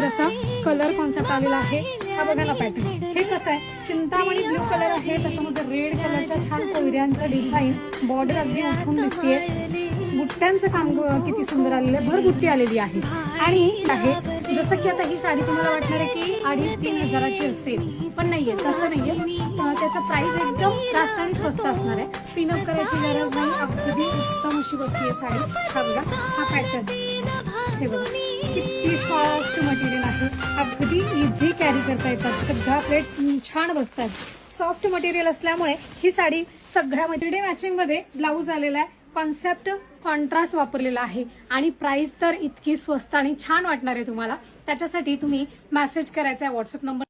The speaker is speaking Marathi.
असा कलर कॉन्सेप्ट आलेला आहे। हा बघा ना पॅटर्न, हे कसं आहे चिंतामणी ब्ल्यू कलर आहे, त्याच्यामध्ये रेड कलरच्या छान कोयऱ्यांचं डिझाईन, बॉर्डर अगदी उठून दिसतेय, बुट्ट्यांचं काम किती सुंदर आलेलं आहे, भरबुट्टी आलेली आहे। आणि आहे जसं की आता ही साडी तुम्हाला वाटणार आहे की 2,500-3 हजाराची असेल, पण नाहीये, तसं नाहीये। त्याचा प्राइस एकदम रास्त आणि स्वस्त असणार आहे, पिनअप करायची गरज नाही, अगदी उत्तम अशी बसतीये साडी। हा बघा हा पॅटर्न, हे बघा किती सॉफ्ट मटेरियल आहे, अगदी इझी कॅरी करता येतात, सगळ्या प्लेट छान बसतात। सॉफ्ट मटेरियल असल्यामुळे ही साडी सगळ्या मॅचिंग मध्ये ब्लाऊज आलेला आहे, कॉन्सेप्ट कॉन्ट्रास्ट वापरलेला आहे आणि प्राइस तर इतकी स्वस्त आणि छान वाटणार आहे तुम्हाला। त्याच्यासाठी तुम्ही मेसेज करायचा आहे व्हॉट्सअप नंबर